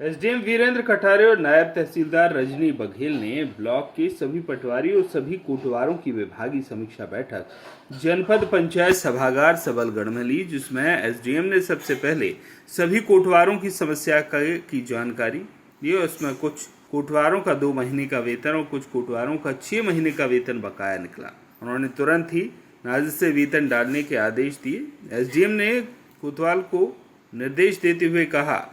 SDM Virendra Katare और नायब तहसीलदार रजनी बघेल ने ब्लॉक के सभी पटवारी और सभी कोटवारों की विभागीय समीक्षा बैठक जनपद पंचायत सभागार सबलगढ़ में ली, जिसमें एसडीएम ने सबसे पहले सभी कोटवारों की समस्या की जानकारी दी। उसमें कुछ कोटवारों का 2 महीने का वेतन और कुछ कोटवारों का 6 महीने का वेतन बकाया निकला। उन्होंने तुरंत ही नाजिर से वेतन डालने के आदेश दिए। एसडीएम ने कोतवाल को निर्देश देते हुए कहा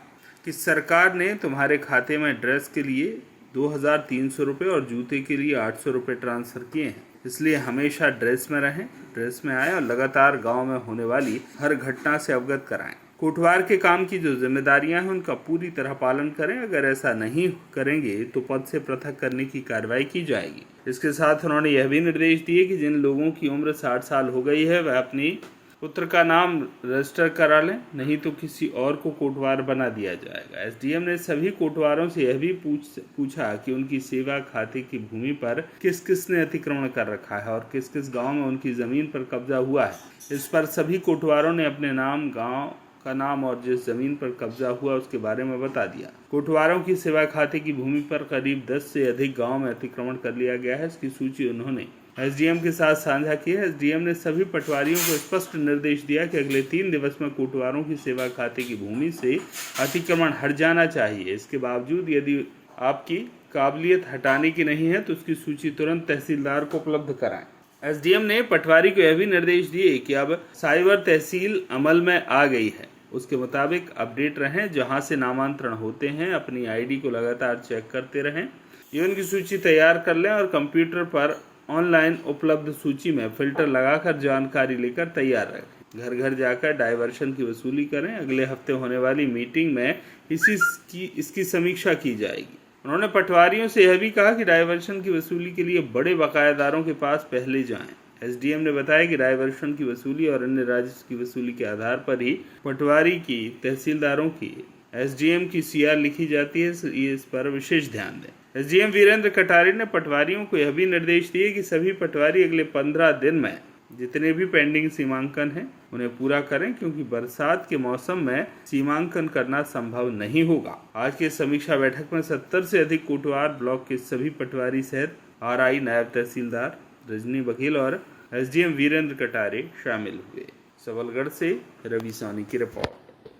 कि सरकार ने तुम्हारे खाते में ड्रेस के लिए 2300 रुपये और जूते के लिए 800 रुपये ट्रांसफ़र किए हैं, इसलिए हमेशा ड्रेस में रहें, ड्रेस में आएँ और लगातार गांव में होने वाली हर घटना से अवगत कराएं। कोटवार के काम की जो जिम्मेदारियां हैं उनका पूरी तरह पालन करें। अगर ऐसा नहीं करेंगे तो पद से पृथक करने की कार्रवाई की जाएगी। इसके साथ उन्होंने यह भी निर्देश दिए कि जिन लोगों की उम्र 60 साल हो गई है वह अपनी पुत्र का नाम रजिस्टर करा लें, नहीं तो किसी और को कोटवार बना दिया जाएगा। एसडीएम ने सभी कोटवारों से यह भी पूछा कि उनकी सेवा खाते की भूमि पर किस किस ने अतिक्रमण कर रखा है और किस किस गांव में उनकी जमीन पर कब्जा हुआ है। इस पर सभी कोटवारों ने अपने नाम, गांव का नाम और जिस जमीन पर कब्जा हुआ उसके बारे में बता दिया। कोटवारों की सेवा खाते की भूमि पर करीब 10 से अधिक गाँव में अतिक्रमण कर लिया गया है। इसकी सूची उन्होंने एसडीएम के साथ साझा की है। एसडीएम ने सभी पटवारियों को स्पष्ट निर्देश दिया कि अगले 3 दिवस में कोटवारों की सेवा खाते की भूमि से अतिक्रमण हट जाना चाहिए। इसके बावजूद यदि आपकी काबिलियत हटाने की नहीं है तो उसकी सूची तुरंत तहसीलदार को उपलब्ध कराएं। एसडीएम ने पटवारी को यह भी निर्देश दिए कि अब साइबर तहसील अमल में आ गई है, उसके मुताबिक अपडेट रहें। जहां से नामांतरण होते हैं अपनी आईडी को लगातार चेक करते रहें, इवन की सूची तैयार कर लें और कंप्यूटर पर ऑनलाइन उपलब्ध सूची में फिल्टर लगाकर जानकारी लेकर तैयार रखें। घर घर जाकर डायवर्शन की वसूली करें। अगले हफ्ते होने वाली मीटिंग में इसकी समीक्षा की जाएगी। उन्होंने पटवारियों से यह भी कहा कि डायवर्शन की वसूली के लिए बड़े बकायादारों के पास पहले जाएं। एसडीएम ने बताया कि डायवर्शन की वसूली और अन्य राजस्व की वसूली के आधार पर ही पटवारी की, तहसीलदारों की एसडीएम की सीआर लिखी जाती है, इस पर विशेष ध्यान दें। एसडीएम वीरेंद्र कटारे ने पटवारियों को यह भी निर्देश दिए कि सभी पटवारी अगले 15 दिन में जितने भी पेंडिंग सीमांकन हैं उन्हें पूरा करें, क्योंकि बरसात के मौसम में सीमांकन करना संभव नहीं होगा। आज की समीक्षा बैठक में 70 से अधिक कोटवार ब्लॉक के सभी पटवारी सहित आरआई, नायब तहसीलदार रजनी बघेल और एसडीएम वीरेंद्र कटारे शामिल हुए। सबलगढ़ से रवि सोनी की रिपोर्ट।